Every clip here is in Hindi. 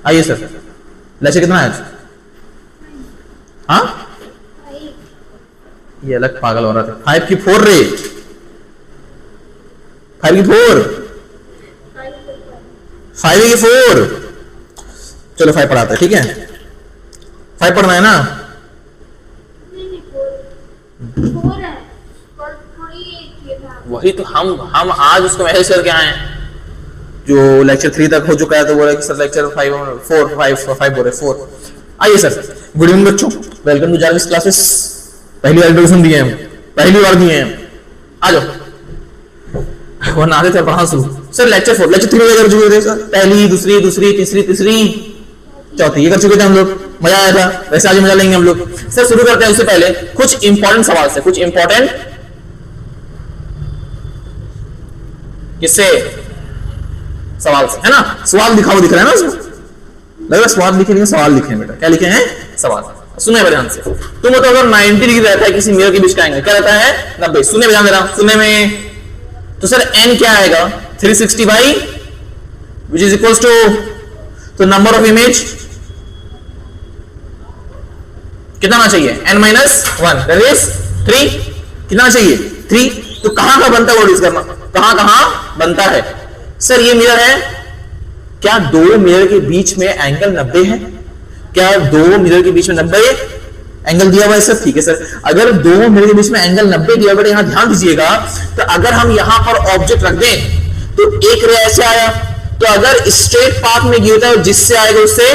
आइए सर, लेक्चर कितना है आज? हाँ, ये अलग पागल हो रहा था। 5 की 4 रे, 5 की 4, 5 की 4। चलो 5 पढ़ाते हैं, ठीक है? 5 पढ़ना है ना? वही तो हम आज उसको मैसेज करके आए हैं जो लेक्चर 3 तक हो चुका है, तो बोल रहे सर लेक्चर 5 बोल रहे 4। आइए सर, गुड इवनिंग बच्चों, वेलकम टू जार्विस क्लासेस। पहली बार इंट्रोडक्शन दिए हैं, पहली बार दिए हैं, आ जाओ। वरना आते थे पढ़ा शुरू। सर लेक्चर 4, लेक्चर 3 कर चुके थे सर, पहली, दूसरी, तीसरी, चौथी ये कर चुके थे हम लोग, मजा आया था। वैसे आज मजा लेंगे हम लोग। सर शुरू करते हैं, उससे पहले कुछ इंपॉर्टेंट सवाल से, कुछ इंपॉर्टेंट किससे सवाल से, है ना? सवाल दिखाओ, दिख रहा है ना उसमें? लग रहा है सवाल लिखे नहीं, सवाल लिखे हैं बेटा। क्या लिखे हैं? सवाल। सुने ध्यान से। तुम बताओ अगर 90 डिग्री रहता है किसी मिरर के बीच का एंगल, क्या रहता है? 90। सुने ध्यान दे रहा हूं, सुनने में। तो सर n क्या आएगा? 360 by which is equals to, तो नंबर ऑफ इमेज कितना आना चाहिए? n minus 1 that is 3। कितना चाहिए? 3। तो कहां का बनता है वो डिस्कस करना, कहां बनता है? सर ये मिरर है, क्या दो मिरर के बीच में एंगल 90 है? क्या दो मिरर के बीच में 90 एंगल दिया हुआ है? सर ठीक है सर, अगर दो मिरर के बीच में एंगल 90 दिया हुआ है, यहां ध्यान दीजिएगा, तो अगर हम यहां पर ऑब्जेक्ट रख दें तो एक रे ऐसे आया, तो अगर स्ट्रेट पाथ में गिरता है जिससे आएगा उससे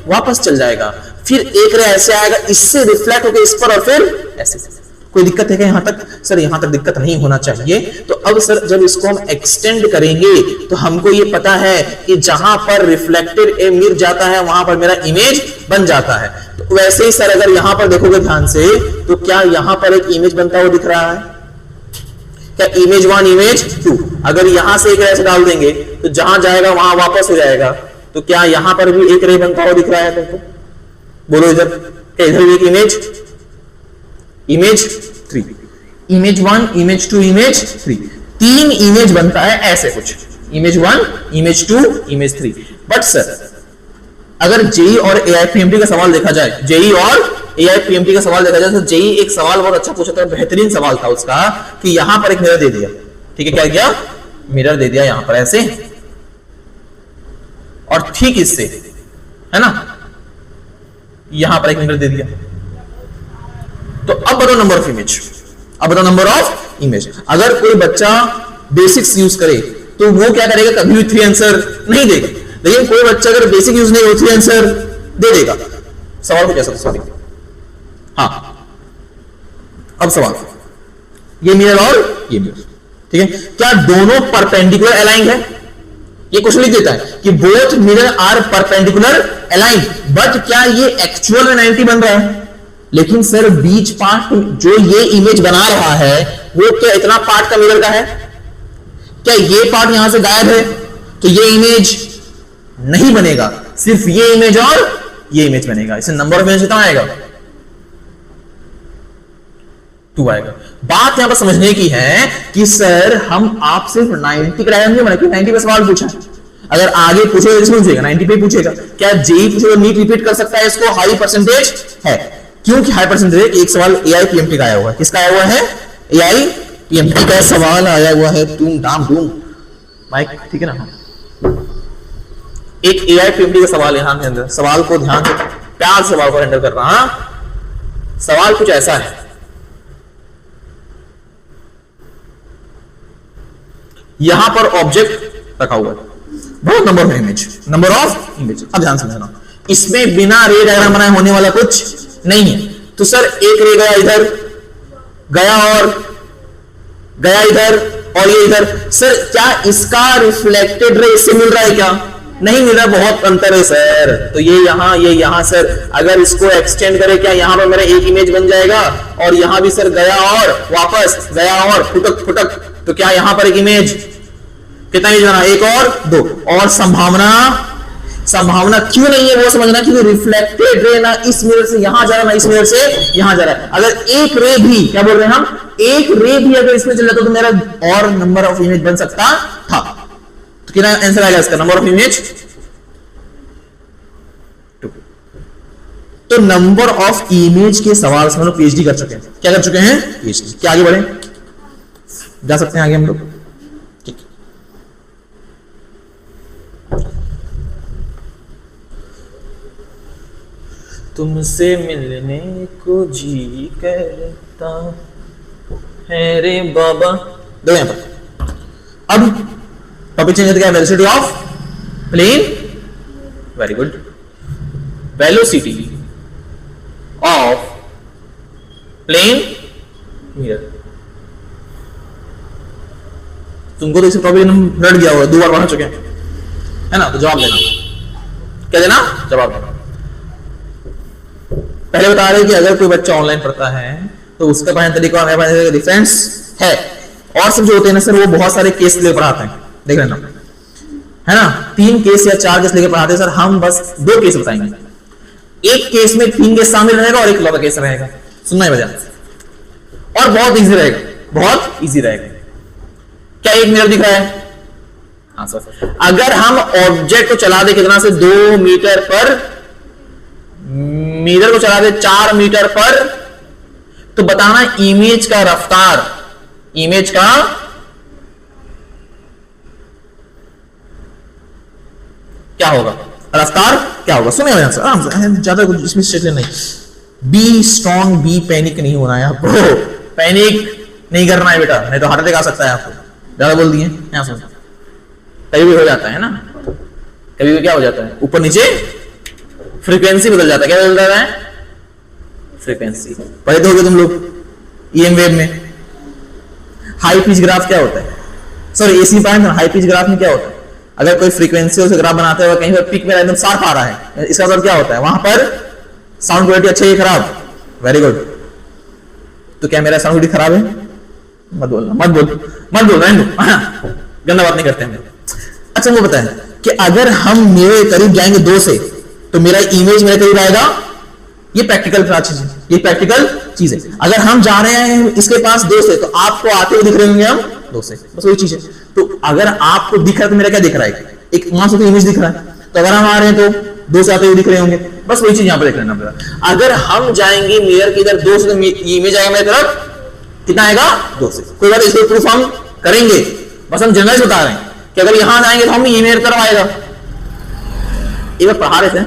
वापस चल जाएगा, फिर एक रे ऐसे आएगा, इससे रिफ्लेक्ट होकर इस पर, और फिर ऐसे। कोई दिक्कत है क्या यहां तक? सर यहां तक दिक्कत नहीं होना चाहिए। तो अब सर जब इसको हम एक्सटेंड करेंगे तो हमको ये पता है कि जहां पर रिफ्लेक्टेड मिरर जाता है वहां पर मेरा इमेज बन जाता है। तो वैसे ही सर अगर यहां पर देखोगे ध्यान से, तो क्या यहां पर एक इमेज बनता हुआ दिख रहा है? क्या इमेज 1, इमेज 2? अगर यहां से एक रे ऐसे डाल देंगे तो जहां जाएगा वहां वापस हो जाएगा। तो क्या यहां पर भी एक रे बनता हुआ दिख रहा है तुमको? बोलो इधर, क्या इधर भी एक image 3, image 1, image 2, image 3, 3 image बनता है ऐसे कुछ, image 1, image 2, image 3। But sir अगर जेई और एआईपीएमटी का सवाल देखा जाए, जेई और एआईपीएमटी का सवाल देखा जाए, तो जेई एक सवाल बहुत अच्छा पूछा था, बेहतरीन सवाल था उसका, कि यहां पर एक मिरर दे दिया, ठीक है? क्या किया? मिरर दे दिया यहां पर ऐसे, और ठीक इससे, है ना, यहां पर एक मिरर दे दिया। तो अब बताओ नंबर ऑफ इमेज, अब बताओ नंबर ऑफ इमेज। अगर कोई बच्चा बेसिक्स यूज करे तो वो क्या करेगा? कभी भी 3 आंसर नहीं देगा। लेकिन कोई बच्चा अगर बेसिक यूज नहीं हो 3 आंसर दे देगा। सवाल को कैसा? सॉरी, हाँ, अब सवाल, ये मिरर और ये मिरर, ठीक है, क्या दोनों परपेंडिकुलर अलाइंड है? ये क्वेश्चन लिख देता है कि both mirror are perpendicular aligned, but क्या ये एक्चुअल में 90 बन रहा है? लेकिन सर बीच पार्ट जो ये इमेज बना रहा है वो क्या इतना पार्ट का मिरर का है? क्या ये पार्ट यहां से गायब है तो ये इमेज नहीं बनेगा, सिर्फ ये इमेज और ये इमेज बनेगा। इसे नंबर ऑफ इमेज कितना आएगा? 2 आएगा। बात यहां पर समझने की है कि सर हम आप सिर्फ 90 का डायग्राम नहीं बना, क्योंकि 90 पे सवाल पूछा है। अगर आगे पूछेगा इसमें पूछेगा 90 पे पूछेगा। क्या जेई पूछेगा नीट रिपीट कर सकता है इसको? हाई परसेंटेज है, क्योंकि हाई परसेंटेज। एक सवाल एआईपीएमटी का आया हुआ है, किसका आया हुआ है? एआईपीएमटी का सवाल आया हुआ है। तुम दाम दूं माइक, ठीक है ना? एक एआईपीएमटी का सवाल यहां के अंदर, सवाल को ध्यान से, प्यार सवाल को हैंडल कर रहा। सवाल कुछ ऐसा है, यहां पर ऑब्जेक्ट रखा हुआ है, बहुत number of image, number of image. अब ध्यान समझना, इसमें बिना रे डायग्राम बनाए होने वाला कुछ नहीं है। तो सर एक रे गया इधर, गया और गया इधर, और ये इधर। सर क्या इसका रिफ्लेक्टेड रे इससे मिल रहा है? क्या नहीं मिल रहा, बहुत अंतर है सर। तो ये यहां सर अगर इसको एक्सटेंड करें, क्या यहां पर मेरा एक इमेज बन जाएगा, और यहां भी सर गया और वापस, गया और फुटक फुटक, तो क्या यहां पर एक इमेज, कितना इमेज बना? 1 और 2। और संभावना क्यों नहीं है वो समझना, क्योंकि रिफ्लेक्टेड रे ना इस मिरर से यहां जा रहा है, ना इस मिरर से यहां जा रहा है। अगर एक रे भी, क्या बोल रहे हैं हम, एक रे भी अगर इसमें चल जाता तो मेरा और नंबर ऑफ इमेज बन सकता था। तो कितना आंसर आएगा इसका? Number of image 2। तो नंबर ऑफ इमेज के सवाल से हम लोग पीएचडी कर चुके हैं। क्या कर चुके हैं? पीएचडी। क्या आगे बढ़े? जा सकते हैं आगे हम लोग? ठीक। तुमसे मिलने को जी करता है रे बाबा। दो यहां पर अब टॉपिक चेंज करके velocity of plane, very good, velocity of plane mirror. तुमको तो इसे टॉपिक रट गया होगा, 2 बार पढ़ चुके हैं, है ना? तो जवाब देना। क्या देना? जवाब देना। पहले बता रहे कि अगर कोई बच्चा ऑनलाइन पढ़ता है तो उसका पढ़ने तरीका और मेरा पढ़ने तरीका डिफरेंस है। और सब जो होते हैं ना सर, वो बहुत सारे केस लेकर पढ़ाते हैं, देख लेना, है ना? 3 केस या 4 केस लेकर पढ़ाते हैं सर। हम बस 2 केस बताएंगे। एक केस में 3 केस शामिल रहेगा और एक लॉ केस रहेगा। सुनना ही बजा, और बहुत इजी रहेगा, बहुत इजी रहेगा। क्या एक मिरर दिख रहा है? हाँ सर। अगर हम ऑब्जेक्ट को चला दे कितना से 2 मीटर पर, मिरर को चला दे 4 मीटर पर, तो बताना इमेज का रफ्तार, इमेज का क्या होगा, रफ्तार क्या होगा? सुनिए आराम से, ज्यादा कुछ इसमें स्टेटमेंट नहीं। बी स्ट्रॉन्ग, बी पैनिक नहीं होना है आपको, पैनिक नहीं करना है बेटा, नहीं तो हार्ट अटैक आ सकता है आपको। ज्यादा बोल दिए, यहां सुन, कभी भी हो जाता है ना, कभी भी क्या हो जाता है, ऊपर नीचे फ्रीक्वेंसी बदल जाता है। क्या बदल रहा है? फ्रीक्वेंसी। पढ़े तो होगे तुम लोग ईएम वेव में। हाई पिच ग्राफ क्या होता है? Sorry AC point, high pitch graph में क्या होता है? अगर कोई फ्रीक्वेंसी से ग्राफ बनाते हुए कहीं पर पिक में एकदम शार्प आ रहा है, इसका मतलब क्या होता है? वहां पर साउंड क्वालिटी अच्छी है खराब? Very good. तो क्या मेरा साउंड क्वालिटी खराब है? मत बोलना, मत बोल, मत बोल, गंदा बात नहीं करते हम। अच्छा वो बताएं कि अगर हम मेरे करीब जाएंगे 2 से तो मेरा इमेज मेरे करीब आएगा। ये प्रैक्टिकल चीज है, ये प्रैक्टिकल चीज है। अगर हम जा रहे हैं इसके पास 2 से तो आपको आते हुए दिख रहे होंगे हम 2 से, बस वही चीज है। तो अगर आपको दिख रहा है तो मेरा क्या दिख रहा है? एक वहां से तो इमेज दिख रहा है, तो अगर हम आ रहे हैं तो 2 से आते हुए दिख रहे होंगे, बस वही चीज यहां पर देख लेना पड़ेगा। अगर हम जाएंगे मिरर की इधर 2 से तो इमेज आएगा मेरी तरफ, कितना आएगा? 2 से। कोई बात, इसको प्रूफ हम करेंगे, बस हम जनरल बता रहे हैं कि अगर यहां जाएंगे तो हम ये मेरी तरफ आएगा। एक बार पढ़ा रहे थे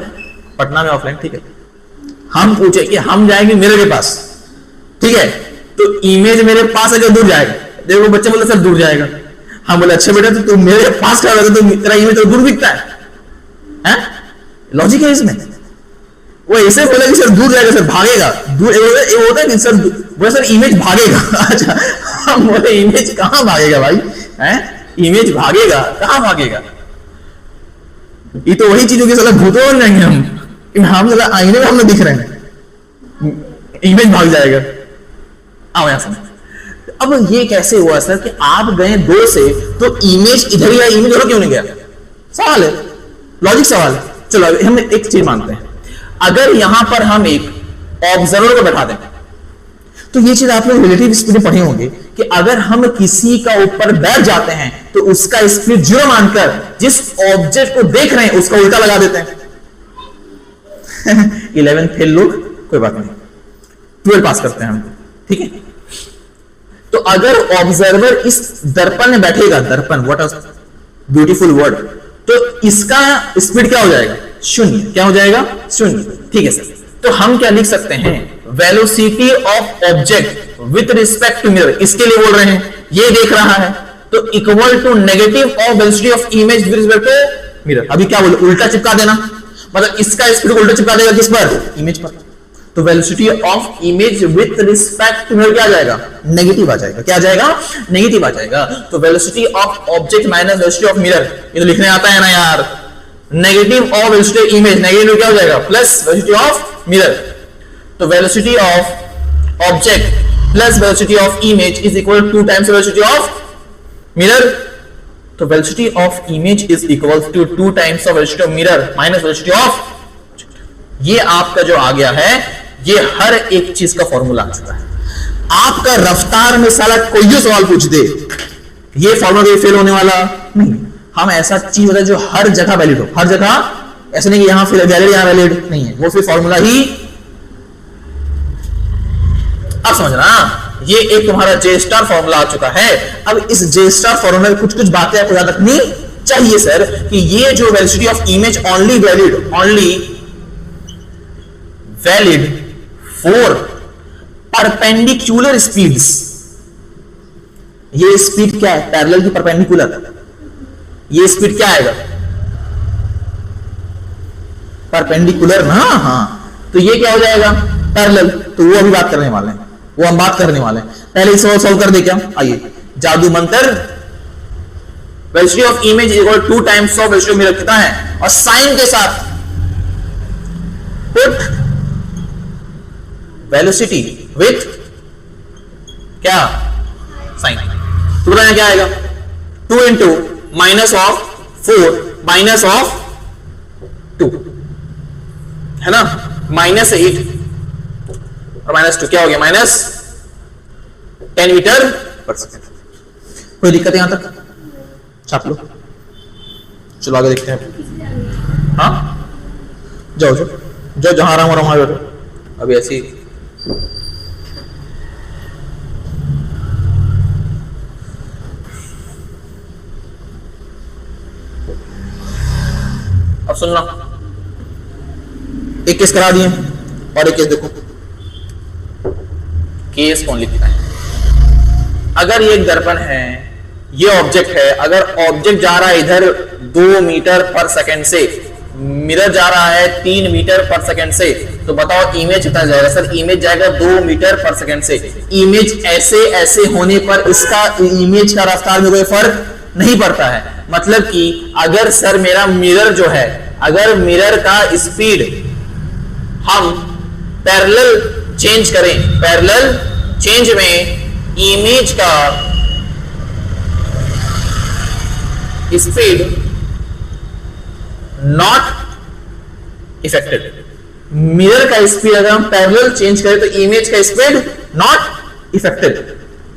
पटना में ऑफलाइन, ठीक है, हम पूछे कि हम जाएंगे मिरर के पास, ठीक है, तो इमेज मेरे पास अगर दूर जाएगा, देखो बच्चे बोले सर दूर जाएगा, हम बोले अच्छा बेटा तो तुम मेरे पास खड़ा है तो तेरा इमेज तो दूर दिखता है? लॉजिक है इसमें। वो ऐसे बोले कि सर दूर जाएगा, सर भागेगा, दूर ये होता है कि सर बोले सर इमेज भागेगा। अच्छा, हम बोले इमेज कहां भागेगा भाई? इमेज भागेगा कहां भागेगा? ये तो वही चीज होगी, साला भूतों बन जाएंगे हम साला आईने में हम दिख रहे हैं, इमेज भाग जाएगा। आओ यहां से। अब ये कैसे हुआ सर कि आप गए 2 से तो इमेज इधर ही आई, इमेज उधर क्यों नहीं गया? सवाल है, लॉजिक सवाल है। चलो हम एक चीज मानते हैं, अगर यहां पर हम एक ऑब्जर्वर को बैठा दें तो ये चीज आप लोग रिलेटिव स्पीड में पढ़े होंगे कि अगर हम किसी का ऊपर बैठ जाते हैं तो उसका स्पीड 0 मानकर जिस ऑब्जेक्ट को देख रहे हैं उसका उल्टा लगा देते हैं। 11 फेल लोग, कोई बात नहीं, 12 पास करते हैं हम, ठीक है। तो अगर ऑब्जर्वर इस दर्पण में बैठेगा, दर्पण, व्हाट अ ब्यूटीफुल वर्ड, तो इसका स्पीड क्या हो जाएगा? 0। क्या हो जाएगा? 0, ठीक है सर। तो हम क्या लिख सकते हैं? Velocity of object with respect to mirror, इसके लिए बोल रहे हैं, ये देख रहा है तो equal to negative of velocity of image with respect to mirror. अभी क्या बोले? उल्टा चिपका देना, मतलब इसका स्पीड उल्टा चिपका देगा किस पर? इमेज पर। तो velocity of image with respect to mirror क्या आ जाएगा? नेगेटिव आ जाएगा। क्या आ जाएगा? नेगेटिव आ जाएगा। तो velocity of object minus velocity of mirror, ये तो लिखने आता है ना यार, negative of velocity of image, negative क्या हो जाएगा? Plus velocity of mirror. तो velocity of object plus velocity of image is equal to 2 times velocity of mirror. तो velocity of image is equal to 2 times of velocity of mirror minus velocity of, ये आपका जो आ गया है, ये हर एक चीज का फॉर्मूला आ चुका है। आपका रफ्तार में साला कोई सवाल पूछ दे, ये फॉर्मूला फेल होने वाला नहीं। हम ऐसा चीज होता है जो हर जगह वैलिड हो, हर जगह ऐसे नहीं कि यहां फिर वैलिड यहां वैलिड नहीं है, वो फिर फॉर्मूला ही। अब समझना, ये एक तुम्हारा जे स्टार फॉर्मूला आ चुका है। अब इस जे स्टार फॉर्मूला में कुछ कुछ बातें आपको याद रखनी चाहिए सर, कि ये जो velocity of image only valid for perpendicular speeds. ये स्पीड क्या है? पैरेलल की परपेंडिकुलर। ये स्पीड क्या आएगा? परपेंडिकुलर ना, हाँ, तो ये क्या हो जाएगा? पैरेलल। तो वो अभी बात करने वाले हैं, वो हम बात करने वाले हैं। पहले इसे सॉल्व कर दे क्या? आइए, जादू मंत्र। Velocity of image equal 2 times of velocity of mirror कितना है? और साइन के साथ पुट वेलोसिटी विथ क्या? साइन। तो बताया क्या आएगा? 2 into minus of 4 minus of 2 है ना, -8 और -2 क्या हो गया? -10 मीटर पर सेकेंड। कोई दिक्कत है यहां तक? छाप लो, चलो आगे देखते हैं। हाँ, जाओ जाओ जाओ, जहां आराम हो वहां बैठो। अभी ऐसी अब सुनना, एक केस करा दिए और एक केस देखो, केस कौन लिखता है। अगर ये एक दर्पण है, ये ऑब्जेक्ट है, अगर ऑब्जेक्ट जा रहा है इधर 2 मीटर पर सेकेंड से, मिरर जा रहा है 3 मीटर पर सेकेंड से, तो बताओ इमेज कितना जाएगा? सर इमेज जाएगा 2 मीटर पर सेकेंड से। इमेज ऐसे ऐसे होने पर इसका इमेज का रफ्तार में कोई फर्क नहीं पड़ता है। मतलब कि अगर सर मेरा मिरर जो है, अगर मिरर का स्पीड हम पैरेलल चेंज करें, पैरेलल चेंज में इमेज का स्पीड नॉट इफेक्टेड। मिरर का स्पीड अगर हम पैरेलल चेंज करें तो इमेज का स्पीड नॉट इफेक्टेड,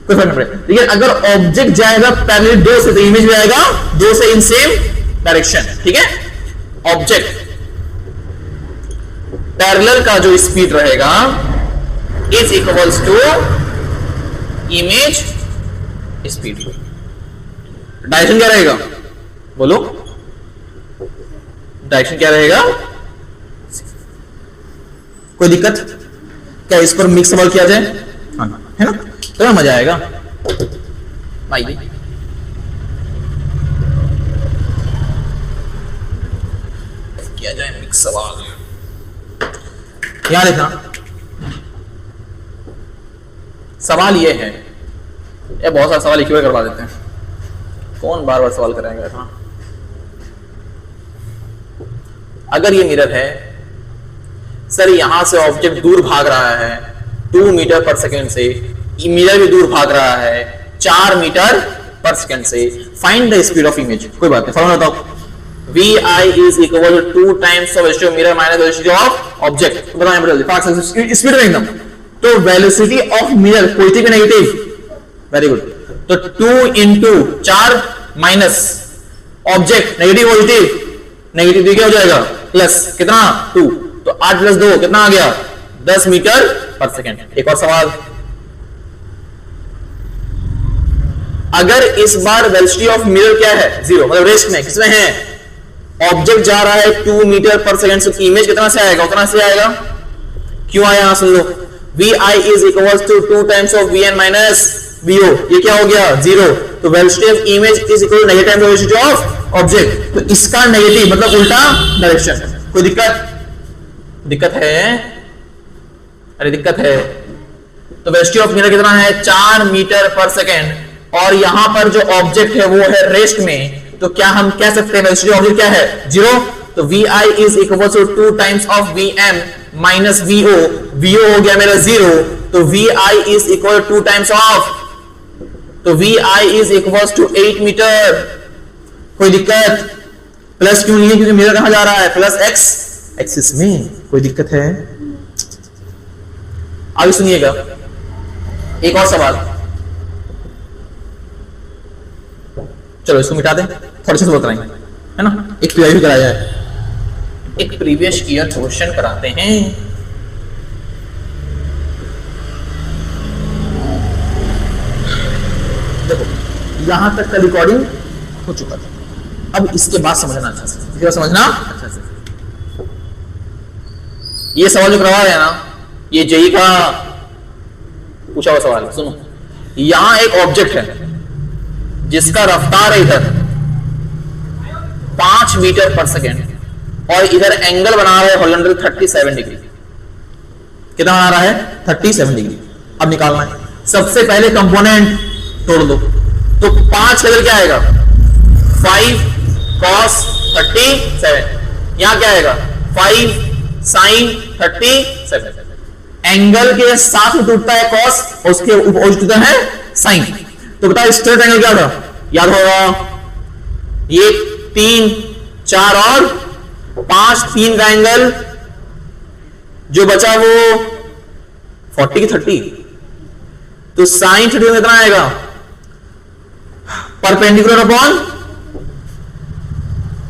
कोई फर्क नहीं पड़ेगा। लेकिन अगर ऑब्जेक्ट जाएगा पैरेलल 2 से, तो इमेज में आएगा 2 से इन सेम डायरेक्शन। ठीक है, ऑब्जेक्ट पैरेलल का जो स्पीड रहेगा is equals to image speed. Direction क्या रहेगा? बोलो, डायरेक्शन क्या रहेगा? कोई दिक्कत क्या? इस पर मिक्स सवाल किया जाए, हाँ, है ना, तो मजा आएगा। आइए, किया जाए मिक्स सवाल। यहां देखना, सवाल ये है, ये बहुत सारा सवाल एक ही करवा देते हैं, कौन बार बार सवाल कराएंगे? हाँ, अगर ये मिरर है सर, यहां से ऑब्जेक्ट दूर भाग रहा है 2 मीटर पर सेकेंड से, मिरर भी दूर भाग रहा है 4 मीटर पर सेकेंड से, find the speed of image. कोई बात नहीं, फॉर्मूला बताओ। vi is equal to 2 times of velocity of mirror minus velocity of object। तो बताएं जल्दी, फास्ट स्पीड में एकदम। तो वेलोसिटी ऑफ मिरर पॉजिटिव या नेगेटिव? Very good. तो 2 into 4 minus object negative positive, negative तो क्या हो जाएगा? प्लस कितना? 2। तो 8 + 2 कितना आ गया? 10 मीटर पर सेकेंड। एक और सवाल, अगर इस बार वेलोसिटी ऑफ मिरर क्या है? 0, मतलब रेस्ट में, किसमें है? ऑब्जेक्ट जा रहा है 2 मीटर पर सेकेंड से, इमेज कितना से आएगा? उतना से आएगा। क्यों आया? सुन लो, vi is equals to 2 times of vn minus vo। ये क्या हो गया? 0। तो velocity of image is equal to negative times velocity of object. तो इसका नेगेटिव मतलब उल्टा डायरेक्शन। कोई दिक्कत? दिक्कत है? अरे दिक्कत है। तो वेलोसिटी ऑफ मिरर कितना है? 4 मीटर पर सेकेंड, और यहां पर जो ऑब्जेक्ट है वो है रेस्ट में। तो क्या हम कह सकते हैं वेलोसिटी ऑफ क्या है? 0। तो vi is equal to 2 times of vm minus vo। vo हो गया मेरा 0, तो vi is equal to 2 times of, तो vi is equals to 8 metre. कोई दिक्कत? प्लस क्यों नहीं है? क्योंकि मिरर कहां जा रहा है? प्लस x एक्सिस में। कोई दिक्कत है? आगे सुनिएगा, एक और सवाल, चलो इसको मिटा दें, थोड़े से सवाल कराएंगे, है ना, एक पीआई भी कराया है। एक प्रीवियस ईयर क्वेश्चन कराते हैं। देखो यहां तक का रिकॉर्डिंग हो चुका था, अब इसके बाद समझना अच्छा से, इसके बाद समझना अच्छा से। ये सवाल जो करवा रहे हैं ना, ये जेई का पूछा हुआ सवाल है। सुनो, यहां एक ऑब्जेक्ट है जिसका रफ्तार है इधर 5 मीटर पर सेकेंड और इधर एंगल बना रहा है हॉरिजॉन्टल 37 डिग्री। कितना बना रहा है? 37 डिग्री। अब निकालना है। सबसे पहले कंपोनेंट तोड़ दो, तो 5 का क्या आएगा? 5 cos 37। यहां क्या आएगा? 5 sin 37। एंगल के साथ में टूटता है cos, उसके ऊपर टूटता है sin। तो बताओ स्ट्रेट एंगल क्या था? याद होगा, ये 3, 4 और 5, 3 का एंगल जो बचा वो 40 की 30। तो sin 30 कितना आएगा? Perpendicular upon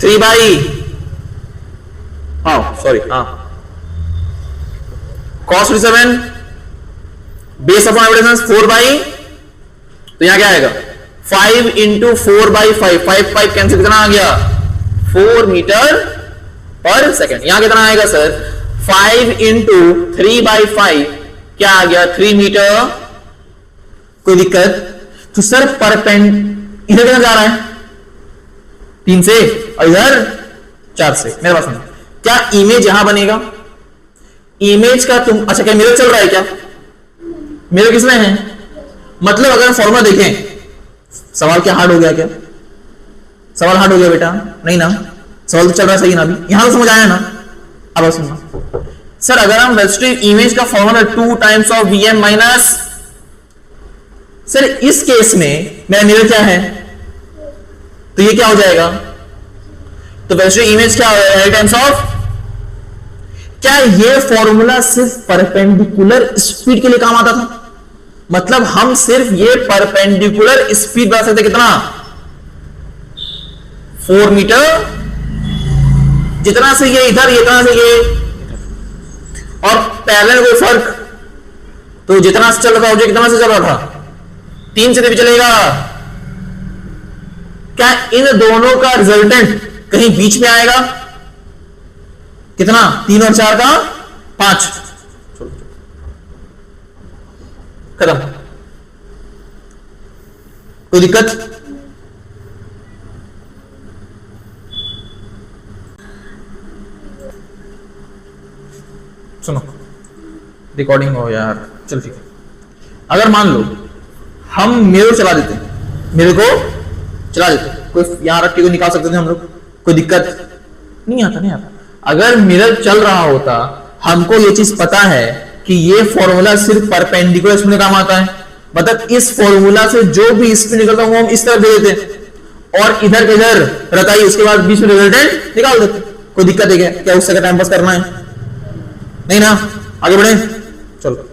3 by, cos 37 base upon average 4 by, तो यहां क्या आएगा? 5 इंटू 4 बाई 5, 5 कैंसिल, कितना आ गया? 4 मीटर पर सेकेंड। यहां कितना आएगा सर? 5 इंटू 3 बाई 5, क्या आ गया? 3 मीटर। कोई दिक्कत? तो सर इधर कितना जा रहा है? 3 से, और इधर 4 से। मेरे पास नहीं, क्या इमेज यहां बनेगा? इमेज का तुम, अच्छा क्या मिरर चल रहा है? क्या मिरर किसमें है? मतलब अगर फॉर्मूला देखें, सवाल क्या हार्ड हो गया? क्या सवाल हार्ड हो गया बेटा? नहीं ना, सवाल तो चल रहा है सही ना, अभी यहां तो समझ आया ना। अब सुनना सर, अगर हम वेलोसिटी इमेज का formula 2 times of Vm minus, sir इस केस में मेरा मिरर क्या है? तो ये क्या हो जाएगा? तो वेलोसिटी इमेज क्या होगा? L टाइम्स ऑफ, क्या ये फॉर्मूला सिर्फ परपेंडिकुलर स्पीड के लिए काम आता था? मतलब हम सिर्फ ये परपेंडिकुलर स्पीड बता सकते, कितना? 4 मीटर, जितना से ये इधर, इतना से ये, और पैरेलल कोई फर्क, तो जितना से चल रहा था ऑब्जेक्ट कितना से चल रहा था? 3 से भी चलेगा। क्या इन दोनों का रिजल्टेंट कहीं बीच में आएगा? कितना? 3 और 4 का 5। खत्म। कोई दिक्कत? सुनो, रिकॉर्डिंग हो यार, चल ठीक है। अगर मान लो हम मिरर चला देते, मिरर को चला देते, कोई यहां रख के को निकाल सकते थे हम लोग, कोई दिक्कत नहीं आता, नहीं आता। अगर मिरर चल रहा होता, हमको ये चीज पता है कि ये फॉर्मूला सिर्फ परपेंडिकुलर स्पीड में काम आता है, मतलब इस फॉर्मूला से जो भी स्पीड निकलता है वो हम इस तरफ दे देते और इधर के इधर रताई, उसके बाद बीच में रिजल्टेंट निकाल देते। कोई दिक्कत है क्या? उससे का टाइम पास करना है? नहीं ना, आगे बढ़े, चलो।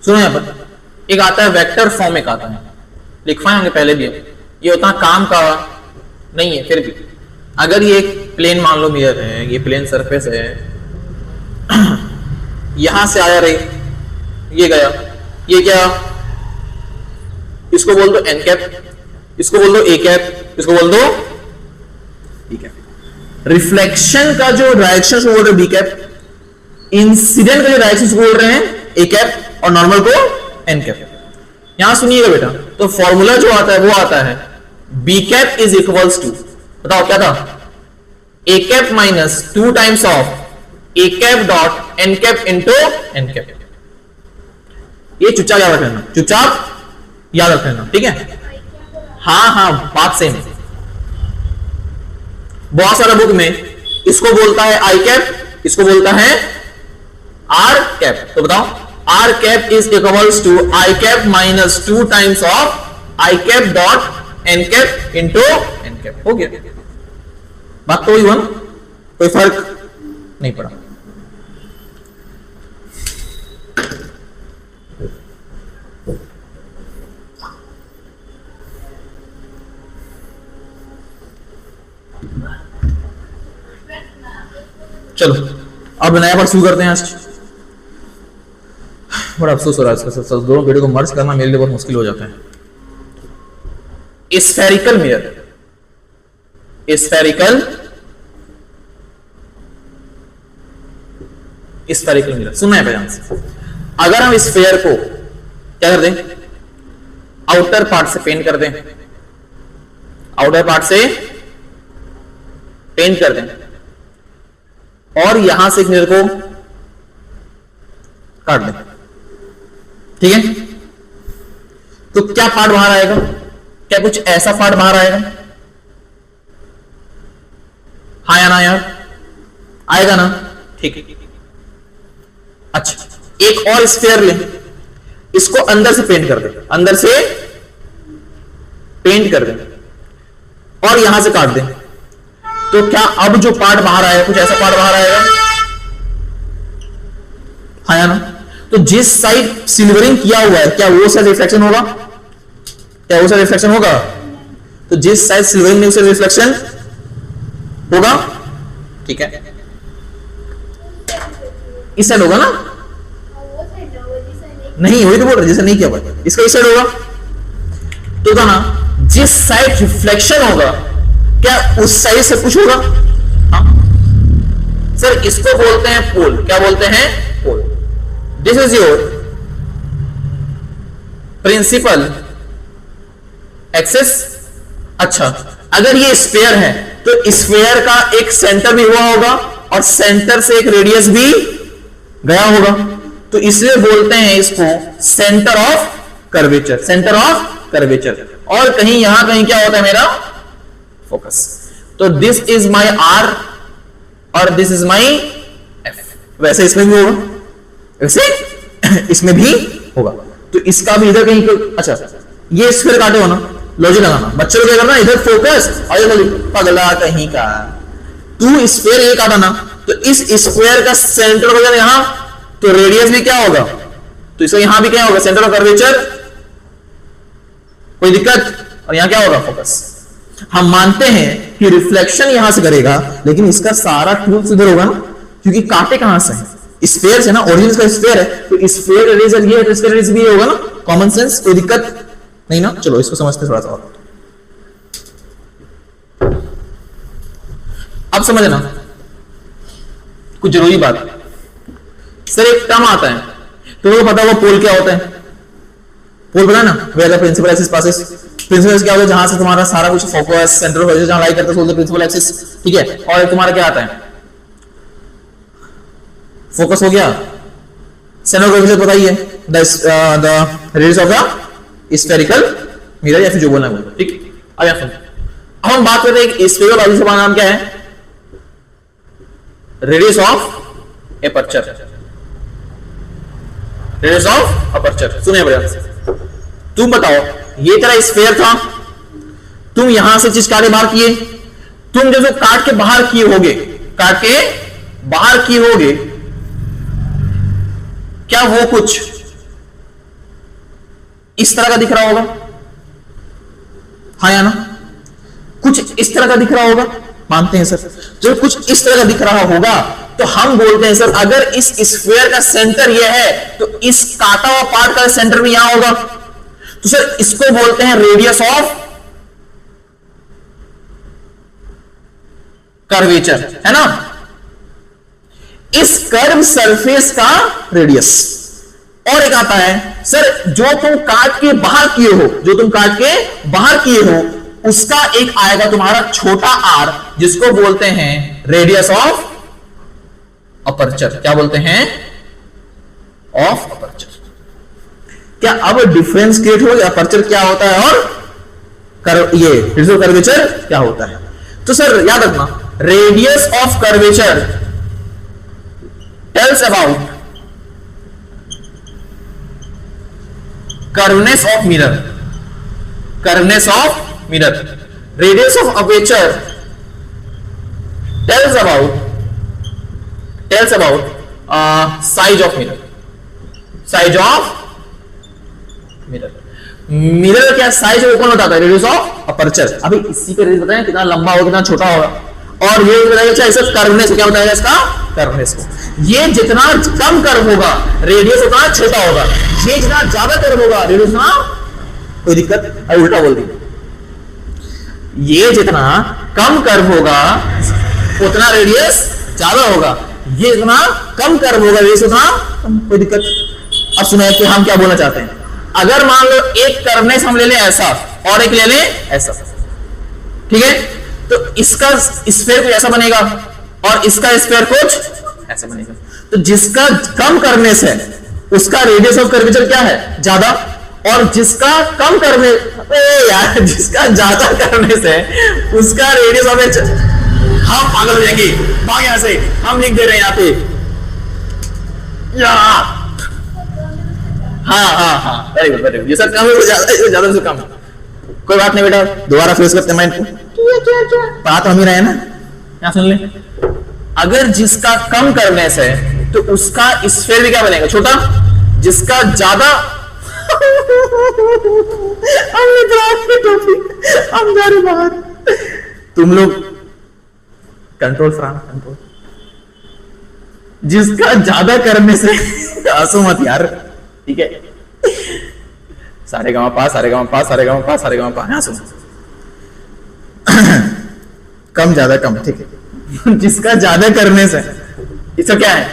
सुनो, यहां पर एक आता है वेक्टर फॉर्म, एक आता है, लिखवाए होंगे पहले भी। ये उतना काम का नहीं है, फिर भी अगर ये एक प्लेन मान लो मिरर है, ये प्लेन सरफेस है, यहां से आया रे, ये गया, ये क्या? इसको बोल दो एन कैप, इसको बोल दो ए कैप, इसको बोल दो बी कैप। रिफ्लेक्शन का जो डायरेक्शन उसको बोल रहे बी कैप, इंसिडेंट का जो डायरेक्शन उसको बोल रहे हैं ए कैप, और नॉर्मल को एन कैप। यहां सुनिएगा बेटा, तो फॉर्मूला जो आता है वो आता है B cap is equals to, बताओ क्या था? A cap minus 2 times of A cap dot N cap into N cap. ये चुपचाप याद रख लेना, चुपचाप याद रख लेना, ठीक है? हाँ, बात सेम है। बहुत सारा बुक में इसको बोलता है आई कैप, इसको बोलता है आर कैप। तो बताओ R cap is equals to I cap minus 2 times of I cap dot N cap into N cap. हो गया, बात तो हुई वन, कोई फर्क नहीं पड़ा। चलो अब नया पार्ट शुरू करते हैं। आज बड़ा अफसोस हो रहा है, दोनों वीडियो को मर्ज करना मेरे लिए बहुत मुश्किल हो जाता है। स्फेरिकल मिरर, स्फेरिकल मिरर सुनना है पहले से। अगर हम स्फेयर को क्या कर दें, आउटर पार्ट से पेंट कर दें, आउटर पार्ट से पेंट कर दें और यहां से एक मिरर को काट दें, ठीक है, तो क्या पार्ट बाहर आएगा? क्या कुछ ऐसा पार्ट बाहर आएगा? हाँ या ना यार? आएगा ना? ठीक है। अच्छा, एक और स्फीयर ले, इसको अंदर से पेंट कर दे, अंदर से पेंट कर दे और यहां से काट दे, तो क्या अब जो पार्ट बाहर आएगा कुछ ऐसा पार्ट बाहर आएगा? हाँ या ना? तो जिस साइड सिल्वरिंग किया हुआ है क्या वो साइड रिफ्लेक्शन होगा? क्या वो साइड रिफ्लेक्शन होगा? तो जिस साइड सिल्वरिंग नहीं उसे रिफ्लेक्शन होगा, ठीक है, इस साइड होगा ना? नहीं, वही तो बोल रहे जैसे नहीं किया हुआ, इसका इस साइड होगा। तो था ना, जिस साइड रिफ्लेक्शन होगा क्या उस साइड से कुछ होगा? हाँ सर, इसको बोलते हैं पोल। क्या बोलते हैं? Pole. This is your principal axis. अच्छा, अगर ये स्फीयर है तो स्फीयर का एक सेंटर भी हुआ होगा और सेंटर से एक रेडियस भी गया होगा, तो इसलिए बोलते हैं इसको centre of curvature, centre of curvature. और कहीं यहां कहीं क्या होता है मेरा? फोकस। तो दिस इज माई आर और दिस इज माई एफ। वैसे इसमें भी होगा, वैसे इसमें भी होगा। तो इसका भी इधर कहीं अच्छा, ये स्फीयर काटे हो ना, लॉजिक लगाना। बच्चे को क्या करना, इधर फोकस और इधर पगला कहीं का। तू स्फीयर ये काटा ना, तो इस स्क्वायर का सेंटर वगैरह यहां, तो रेडियस भी क्या होगा? तो इसका यहां भी क्या होगा? Centre of curvature. कोई दिक्कत? और यहां क्या होगा? फोकस। हम मानते हैं कि रिफ्लेक्शन यहां से करेगा, लेकिन इसका सारा टूल्स इधर होगा ना, क्योंकि काटे कहां से हैं? स्फीयर से ना, ओरिजिन का स्फीयर है, तो स्फीयर रेडियस ये है तो इसका रेडियस भी होगा ना। कॉमन सेंस, कोई दिक्कत नहीं ना? चलो इसको समझते थोड़ा सा और। अब समझना कुछ जरूरी बात। सर एक टर्म आता है, तुम्हें पता होगा पोल क्या होता है? पोल पता है ना, where the principal axis passes. Principal क्या होता है? जहां से तुम्हारा सारा कुछ फोकस, सेंटर ऑफ जहां लाई करता है, प्रिंसिपल एक्सिस, ठीक है। और तुम्हारा क्या आता है? फोकस हो गया, सेंटर ऑफ कर्वेचर बताइए, the radius of the spherical mirror, या फिर जो बोलना है बोलो, ठीक। अब यहां अब हम बात करते हैं स्फेरिकल ऑब्जेक्ट का नाम क्या है? Radius of aperture, radius of aperture. सुनिए बढ़िया से, तुम बताओ, ये तेरा स्फीयर था, तुम यहां से चीज काटे बाहर किए, तुम जो काट के बाहर किए होगे, काट के बाहर किए होगे, क्या वो कुछ इस तरह का दिख रहा होगा? हाँ या ना? कुछ इस तरह का दिख रहा होगा, मानते हैं सर। जब कुछ इस तरह का दिख रहा होगा तो हम बोलते हैं सर, अगर इस स्फीयर का सेंटर यह है तो इस काटा हुआ पार्ट का सेंटर भी यहां होगा, तो सर इसको बोलते हैं रेडियस ऑफ कर्वेचर, है ना। इस कर्व सरफेस का रेडियस। और एक आता है सर, जो तुम काट के बाहर किए हो, जो तुम काट के बाहर किए हो, उसका एक आएगा तुम्हारा छोटा आर, जिसको बोलते हैं रेडियस ऑफ अपर्चर। क्या बोलते हैं? Of aperture. क्या अब डिफरेंस क्रिएट हो गया? अपर्चर क्या होता है और ये रेडियस ऑफ कर्वेचर क्या होता है? तो सर याद रखना, radius of curvature tells about curveness of mirror, curveness of mirror, radius of aperture tells about size of mirror, size of mirror, mirror क्या साइज वो कौन बताता है? Radius of aperture. अभी इसी का रेडियस बताएं कितना लंबा होगा कितना छोटा होगा, और ये बताएगा चाहे सिर्फ कर्वनेस, क्या बताएगा इसका? कर्वनेस को। ये जितना कम कर्व होगा रेडियस उतना छोटा होगा, ये जितना ज्यादा कर्व होगा रेडियस उतना, कोई दिक्कत? उल्टा बोल दी, ये जितना कम कर्व होगा उतना रेडियस ज्यादा होगा, ये इतना कम कर्व होगा रेडियस उतना कम, कोई दिक्कत? अब सुनो कि हम क्या बोलना चाहते हैं। अगर मान लो एक कर्वनेस हम ले लें ऐसा और एक ले लें ऐसा, ठीक है, तो इसका स्फीयर कुछ ऐसा बनेगा और इसका स्फीयर कुछ ऐसा बनेगा। तो जिसका कम कर्वनेस है उसका रेडियस ऑफ कर्वेचर क्या है? ज्यादा, और जिसका कम कर्वनेस यार जिसका ज्यादा कर्वनेस है उसका रेडियस ऑफ, हम पागल हो जाएंगे, भाग यहां से, हम लिख दे रहे हैं यहां पे यार। हाँ वेरी गुड, ये सब कम है, ज्यादा से कम, कोई बात नहीं बेटा, दोबारा फेस करते हैं माइंड को, बात हम ही रहे ना, क्या सुन ले। अगर जिसका कम कर्वनेस है तो उसका स्फीयर भी क्या बनेगा? छोटा। जिसका ज्यादा हम जा रहे बाहर, तुम लोग कंट्रोल फ्राम कंट्रोल। जिसका ज्यादा करने से हंसो मत यार, ठीक है? सारे गांव पास, सारे गांव पास, सारे गांव पास, सारे गांव पास, यहां सुनो। कम ज्यादा कम, ठीक है। जिसका ज्यादा करने से, इसका क्या है?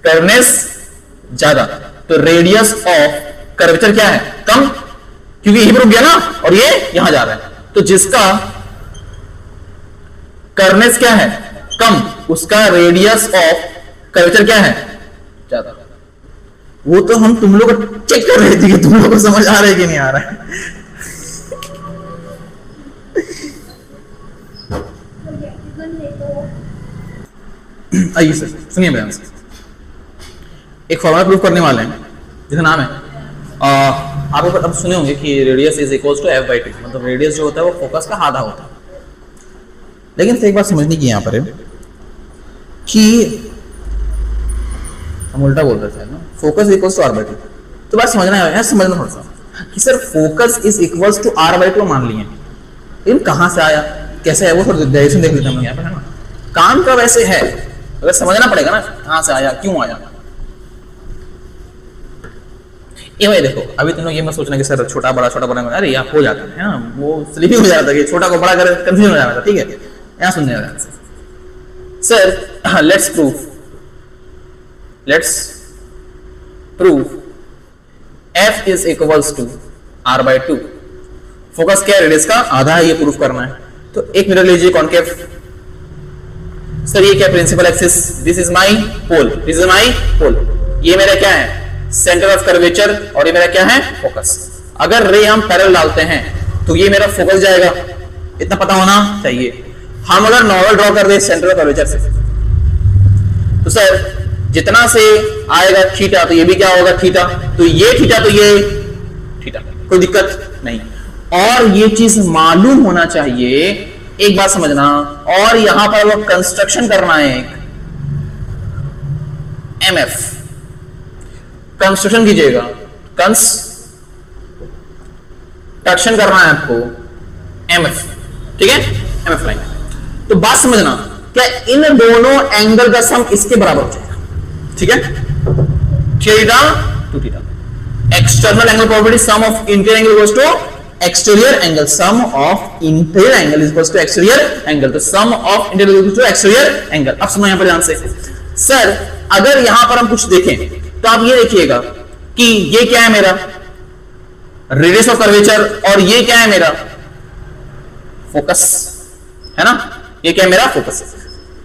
कर्वनेस ज्यादा, तो रेडियस ऑफ कर्वेचर क्या है? कम, क्योंकि यहीं पर रुक गया ना और ये यहां जा रहा है। तो जिसका कर्वनेस क्या है? कम, उसका रेडियस ऑफ कर्वेचर क्या है? ज्यादा। वो तो हम तुम लोग चेक कर रहे थे कि तुम लोग को समझ आ रहा है कि नहीं आ रहा है। आइए सर सुनिए मेरे से, एक फॉर्मूला प्रूफ करने वाले हैं जिसका नाम है, आप अब सुने होंगे कि radius is equals to f/2, मतलब रेडियस जो होता है वो फोकस का आधा होता है। लेकिन एक बात समझने की यहाँ पर है कि हम उल्टा बोल रहे थे ना, फोकस इक्वल्स टू r/2, तो बात समझना है, समझना थोड़ा सा कि sir focus is equals to r/2 मान लिए, लेकिन कहां से आया, कैसे है, वो थोड़ा डायरेक्शन देख लेते हैं यहाँ पर, है ना। काम का वैसे है, अगर समझना पड़ेगा ना कहां से आया, क्यों आया। ये भाई देखो, अभी तुम लोग ये मत सोचना कि सर छोटा बड़ा, अरे यहाँ हो जाता है ना, वो स्लिपिंग हो जाता है कि छोटा को बड़ा कर कंफ्यूजन हो जाता है, ठीक है? यहाँ सुनने वाला sir, let's prove f is equals to r/2, focus क्या रेडियस का आधा है, ये प्रूफ करना है। तो एक मिरर लीजिए कॉनकेव, सर ये क्या principal axis, this is my pole, this is my pole, ये मेरा क्या है? सेंटर ऑफ कर्वेचर, और ये मेरा क्या है? फोकस। अगर रे हम पैरेलल डालते हैं तो ये मेरा फोकस जाएगा, इतना पता होना चाहिए। हम अगर नॉर्मल ड्रॉ कर दे सेंटर ऑफ कर्वेचर से, तो सर जितना से आएगा थीटा, तो ये भी क्या होगा? थीटा। तो ये थीटा, तो ये थीटा, कोई दिक्कत नहीं। और ये चीज मालूम होना चाहिए, एक बात समझना, और यहां पर वो कंस्ट्रक्शन करना है, एक MF कंस्ट्रक्शन कीजिएगा, कंस्ट्रक्शन करना है आपको MF, ठीक है? MF line. तो बात समझना, क्या इन दोनों एंगल का सम इसके बराबर हो जाएगा, ठीक है? Theta two theta, external angle property, sum of interior angle equals to exterior angle, sum of interior angle equals to exterior angle, तो sum of interior equals to exterior angle. अब सुनो यहां पर ध्यान से, सर अगर यहां पर हम कुछ देखें तो आप ये देखिएगा कि ये क्या है मेरा? रेडियस ऑफ कर्वेचर, और ये क्या है मेरा? फोकस, है ना? ये क्या है मेरा? फोकस।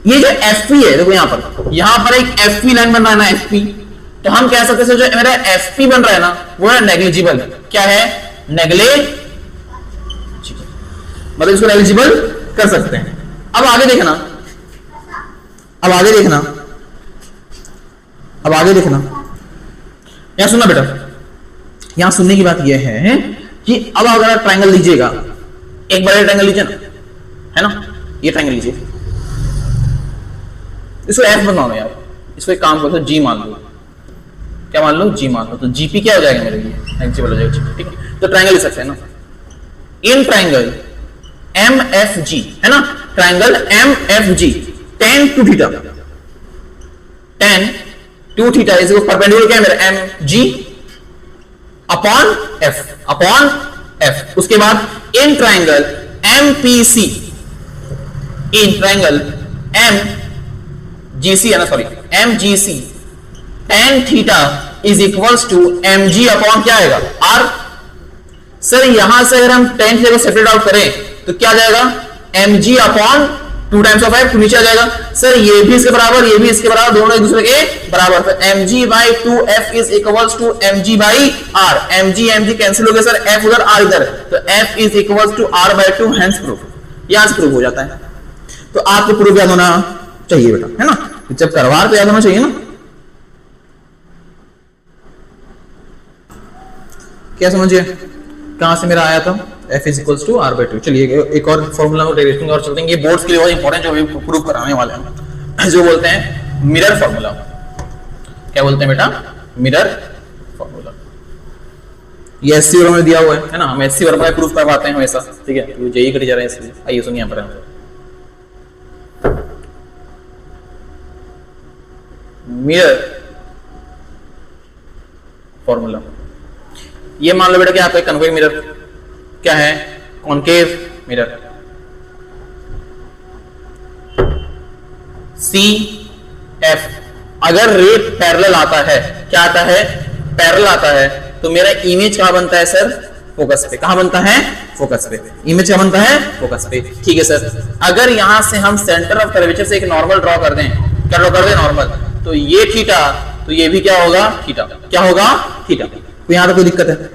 ये जो FP है, देखो यहां पर एक FP लाइन बन रहा है ना, FP, तो हम कह सकते हैं जो मेरा FP बन रहा है ना, वो है नेग्लिजिबल। क्या है? मतलब इसको नेग्लिजिबल कर सकते हैं। अब आगे देखना, यहां सुनना बेटा, यहां सुनने की बात यह है कि अब अगर आप ट्रायंगल लीजिएगा, एक बड़ा ट्रायंगल लीजिए ना, है ना, ये ट्रायंगल लीजिए, इसको एफ मत मानो यार, इसको एक काम करो, जी मान लो, क्या मान लो, जी मान लो, तो जीपी क्या हो जाएगा मेरे लिए, एक्स जी हो जाएगा, ठीक है। तो ट्रायंगल लिख सकते हैं ना, in triangle M F G, है ना, triangle M F G tan two theta, tan two theta is perpendicular क्या है मेरा, एम जी अपॉन एफ। उसके बाद in triangle M P C, in triangle M G C है ना, sorry M G C, tan theta is equals to M G upon क्या आएगा, आर। सर यहां से अगर हम tan थीटा को सेपरेट आउट करें तो क्या जाएगा, M G upon 2 times of F, नीचे आ जाएगा। सर ये भी इसके बराबर, ये भी इसके बराबर, दोनों एक दूसरे के बराबर, तो M G by 2f is equals to M G by R. M G cancel हो गया सर, f उधर आर इधर, तो f is equals to R by 2, hence proof, यहां से प्रूफ हो जाता है। तो आपको प्रूफ याद होना चाहिए बेटा, है ना, जब करवा तो याद होना चाहिए ना, क्या समझिए, कहां से मेरा आया था, f is equals to R by 2। चलिए एक और फॉर्मूला डेरिवेशन और चलते हैं, ये बोर्ड्स के लिए बहुत इंपॉर्टेंट, जो अभी प्रूव कराने वाले हैं, जो बोलते हैं मिरर फॉर्मूला। क्या बोलते हैं बेटा, मिरर फॉर्मूला। ये एससी वर्ग में दिया हुआ है ना, हम एससी वर्ग में प्रूफ करवाते हैं हमेशा, ठीक है, ये जेई कटी जा रहा है इसलिए। आइए सुनिए यहाँ पर मिरर फॉर्मूला। ये मान लो बेटा कि आपका कन्वेक्स मिरर क्या है, कॉन्केव मिरर, सी एफ, अगर रे पैरेलल आता है, क्या आता है, पैरेलल आता है, तो मेरा इमेज कहां बनता है सर, फोकस पे। कहां बनता है, फोकस पे। इमेज क्या बनता है, फोकस पे, ठीक है सर। अगर यहां से हम सेंटर ऑफ कर्वेचर से एक नॉर्मल ड्रॉ कर दें, क्या ड्रॉ कर दें, नॉर्मल, तो ये थीटा, तो ये भी क्या होगा, थीटा, क्या होगा, थीटा। तो यहां तो कोई दिक्कत है,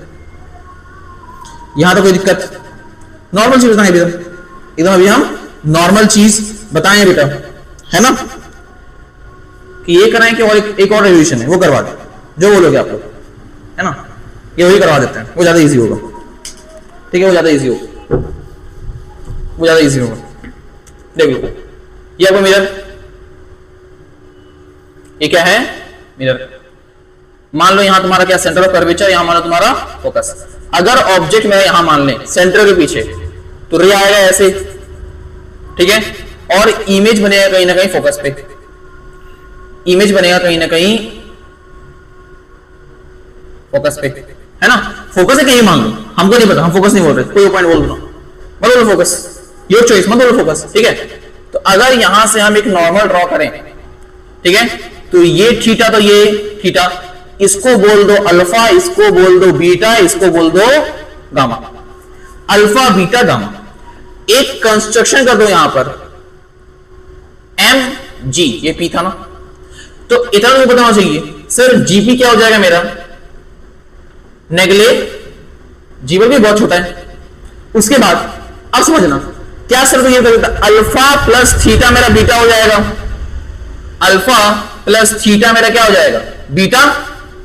यहां तो कोई दिक्कत, नॉर्मल चीज बताएं एकदम, अभी हम नॉर्मल चीज बताएं बेटा, है ना, कि ये कराएं कि और एक और रिविजन है वो करवा दें, जो बोलोगे आप लोग, है ना, ये वही करवा देते हैं, वो ज्यादा इजी होगा, ठीक है, वो ज्यादा इजी होगा, वो ज्यादा इजी होगा। देख लो ये आपको मिरर, ये क्या है, मिरर। मान लो यहां तुम्हारा क्या, सेंटर ऑफ कर्वेचर, यहां मान लो तुम्हारा फोकस। अगर ऑब्जेक्ट में यहां मान लें सेंटर के पीछे, तो रे आएगा ऐसे, ठीक है, और इमेज बनेगा कहीं ना कहीं फोकस पे, इमेज बनेगा कहीं ना कहीं फोकस पे, है ना, फोकस है कहीं मान लो, हमको नहीं पता, हम फोकस नहीं बोल रहे, कोई पॉइंट बोल दो, मत बोलो फोकस, योर चॉइस, मत बोलो फोकस, ठीक है। तो अगर यहां से हम एक नॉर्मल ड्रॉ करें, ठीक है, तो ये थीटा, तो ये थीटा, इसको बोल दो अल्फा, इसको बोल दो बीटा, इसको बोल दो गामा, अल्फा बीटा गामा। एक कंस्ट्रक्शन कर दो यहां पर, एम जी, ये पी था ना, तो इतना तो बताना चाहिए सर, जीपी क्या हो जाएगा मेरा, नेग्लिजिबल भी बहुत छोटा है। उसके बाद अब समझना क्या सर, तो ये करता अल्फा प्लस थीटा मेरा बीटा हो जाएगा, अल्फा प्लस थीटा मेरा क्या हो जाएगा, बीटा।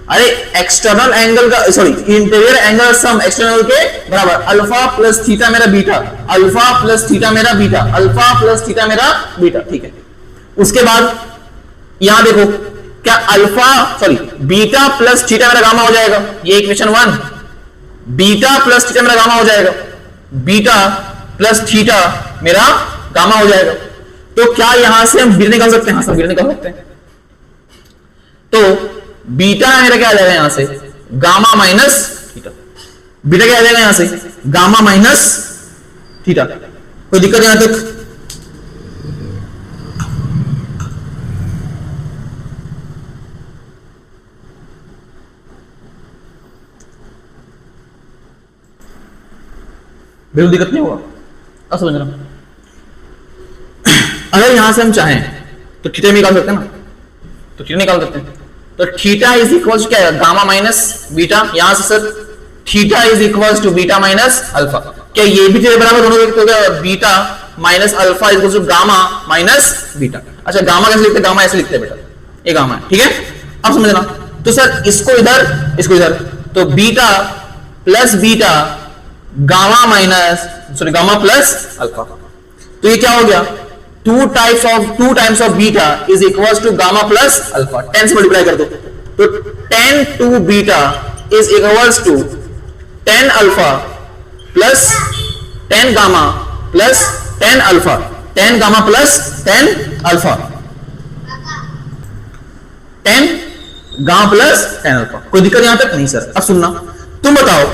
अरे एक्सटर्नल एंगल का, sorry interior angle sum external के बराबर, अल्फा प्लस थीटा मेरा बीटा, अल्फा प्लस थीटा मेरा बीटा, अल्फा प्लस थीटा मेरा बीटा, ठीक है। उसके बाद यहां देखो क्या, alpha sorry beta plus theta मेरा गामा हो जाएगा, ये इक्वेशन 1, बीटा प्लस थीटा मेरा गामा हो जाएगा, बीटा प्लस थीटा मेरा गामा हो जाएगा। तो क्या यहां से हम बीटा निकाल सकते हैं, हाँ सर बीटा निकाल सकते हैं। तो बीटा मेरा क्या आ जाएगा यहां से, गामा माइनस थीटा, बीटा क्या आ जाएगा यहां से, गामा माइनस थीटा। कोई दिक्कत यहां तक, बिल्कुल दिक्कत नहीं होगा, अब समझ रहा हूं। अगर यहां से हम चाहें तो थीटा निकाल सकते हैं ना, तो थीटा निकाल सकते हैं, तो थीटा इज इक्वल क्या है, गामा माइनस बीटा। यहां से sir theta is equal to beta minus alpha, क्या ये भी तेरे बराबर दोनों हो गया, beta minus alpha is equal to gamma minus beta. अच्छा गामा कैसे लिखते हैं, गामा ऐसे लिखते हैं बेटा, ये गामा है, ठीक है। अब समझना, तो सर इसको इधर, इसको इधर, तो beta plus beta gamma minus sorry gamma plus alpha. तो ये क्या हो गया, two times of beta is equal to gamma plus alpha. 10 से मल्टीप्लाई कर दो तो 10 two beta is equal to 10 alpha plus 10 gamma plus 10 alpha. 10 gamma plus 10 alpha, 10 gamma plus 10 alpha. कोई दिक्कत यहां तक नहीं सर। अब सुनना, तुम बताओ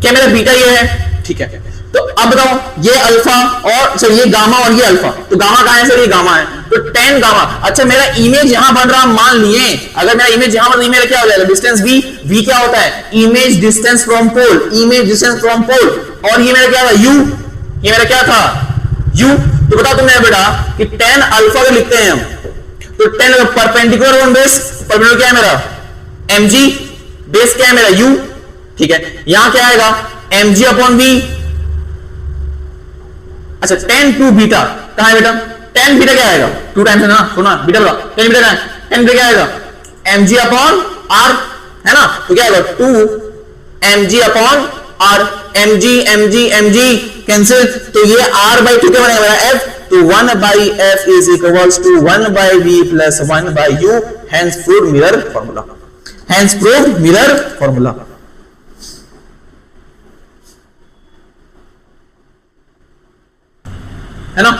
क्या मेरा बीटा ये है, ठीक है। तो अब बताओ ये अल्फा और सर ये गामा और ये अल्फा, तो गामा कहां है सर, ये गामा है, तो 10 गामा। अच्छा मेरा इमेज यहां बन रहा, मान लिए अगर मेरा इमेज यहां बन रहा, मेरा क्या हो जाएगा, डिस्टेंस v। v क्या होता है, image distance from pole, image distance from pole. और ये मेरा क्या था, u, ये मेरा क्या था, u। तो बताओ तुमने बेटा कि 10 अल्फा को लिखते हैं हम, तो 10 परपेंडिकुलर ऑन बेस, परपेंडिकुलर क्या है मेरा mg, बेस क्या है मेरा u, ठीक है। यहां क्या आएगा mg अपॉन v। अच्छा 10 टू बीटा कहां है बेटा, 10 बीटा क्या आएगा, 2 टाइम्स है ना, सुना बीटा बता 10 बीटा क्या है, 10 बीटा क्या आएगा mg अपॉन r है ना। तो क्या आएगा 2 mg upon r, mg mg mg cancel, तो ये r बाई 2 क्या बनेगा मेरा f, तो 1 by f is equals to 1 by v plus 1 by u। Hence proved mirror formula, hence proved mirror formula. है ना।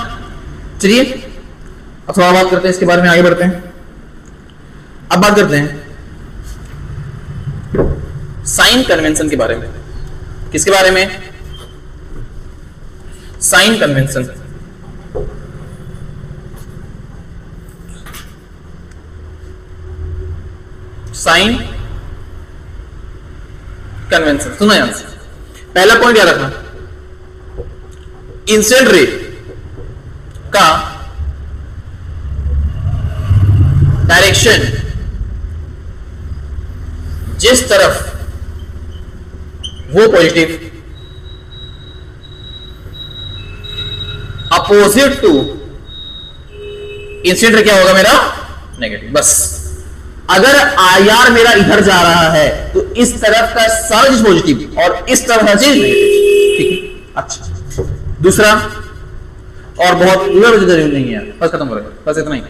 चलिए अब थोड़ा बात करते हैं इसके बारे में, आगे बढ़ते हैं। अब बात करते हैं साइन कन्वेंशन के बारे में। किसके बारे में, साइन कन्वेंशन। साइन कन्वेंशन सुनो यहां से, पहला पॉइंट याद रखना, इंसिडेंट रे का डायरेक्शन जिस तरफ वो पॉजिटिव, अपोजिट टू इंसिडेंट क्या होगा मेरा नेगेटिव। बस अगर आईआर मेरा इधर जा रहा है तो इस तरफ का सारा चीज पॉजिटिव और इस तरफ का चीज नेगेटिव, ठीक है। अच्छा दूसरा, और बहुत जरूरी नहीं है, बस खत्म हो रहा है, बस इतना ही।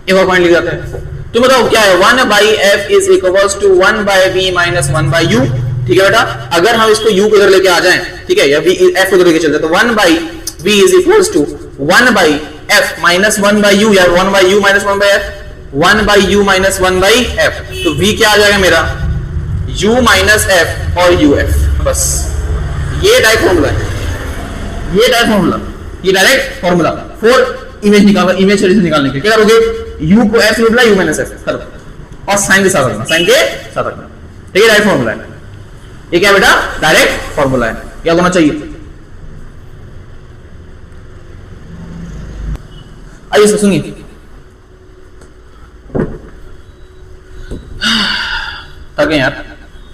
एक और पॉइंट लिख जाते हैं, तुम बताओ क्या है, 1 by F is equals to 1 by V minus 1 by U, ठीक है बेटा। अगर हम इसको यू को इधर लेके आ जाएं, ठीक है, या वी एफ को इधर लेके चलते हैं, तो 1 by V is equals to 1 by F minus 1 by U, या 1 by U minus 1 by F, 1 by U minus 1 by F. तो वी क्या आ जाएगा मेरा, u माइनस एफ और यू एफ। बस ये डायरेक्ट फॉर्मूला है, ये डायरेक्ट फॉर्मूला, ये डायरेक्ट फॉर्मूला फॉर इमेज निकालना, इमेज सोल्यूशन निकालने के क्या करोगे, u को f से मल्टीप्लाई u माइनस f करो और साइन के साथ रखना, साइन के साथ रखना, ठीक है। डायरेक्ट फॉर्मूला है ये, क्या बेटा डायरेक्ट फॉर्मूला है, क्या होना चाहिए। आइए सुनिए, थके यार,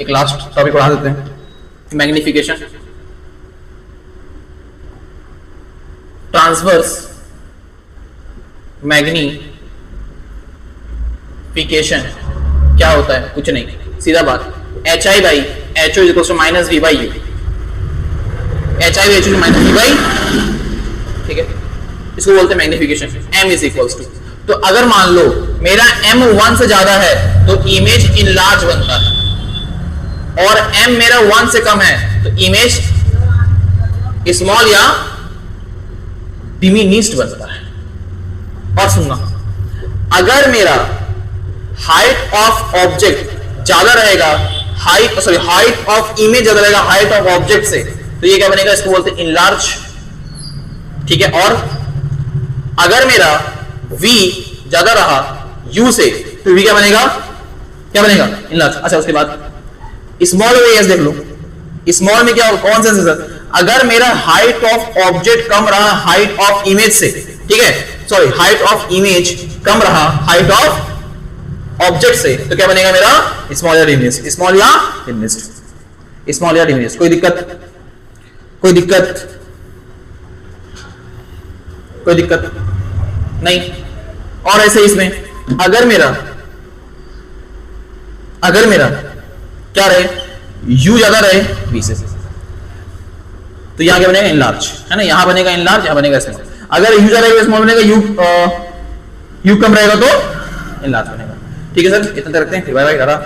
एक लास्ट टॉपिक पढ़ा देते हैं, मैग्निफिकेशन। ट्रांसवर्स मैग्निफिकेशन क्या होता है, कुछ नहीं, सीधा बात, H I by H O is equal to minus V by U, H I by H O minus V by, ठीक है, इसको बोलते हैं magnification. M is equal to, तो अगर मान लो मेरा m 1 से ज्यादा है तो इमेज इनलार्ज बनता है, और m मेरा 1 से कम है तो इमेज स्मॉल या डिमिनिश्ड बनता है। और सुनना, अगर मेरा हाइट ऑफ ऑब्जेक्ट ज्यादा रहेगा, हाइट ऑफ इमेज ज्यादा रहेगा हाइट ऑफ ऑब्जेक्ट से, तो ये क्या बनेगा, इसको बोलते हैं इनलार्ज, ठीक है। और अगर मेरा v ज्यादा रहा u से तो v क्या बनेगा, इनलार्ज। अच्छा उसके बाद स्मॉल एस देख लो, स्मॉल में क्या, कौन सा सर, अगर मेरा हाइट ऑफ ऑब्जेक्ट कम रहा हाइट ऑफ इमेज से, ठीक है, सॉरी हाइट ऑफ इमेज कम रहा हाइट ऑफ ऑब्जेक्ट से, तो क्या बनेगा मेरा स्मॉल या डिमिनिश्ड, स्मॉल या डिमिनिश्ड, स्मॉल या डिमिनिश्ड। कोई दिक्कत, कोई दिक्कत, कोई दिक्कत नहीं। और ऐसे इसमें अगर मेरा क्या रहे, u ज्यादा रहे v से। तो यहां क्या बनेगा, इनलार्ज, है ना, यहां बनेगा इनलार्ज, यहां बनेगा स्मॉल। अगर u ज्यादा रहेगा स्मॉल बनेगा, u कम रहेगा तो इनलार्ज बनेगा। ठीक है सर, इतना तक रखते हैं, बाय बाय, टाटा।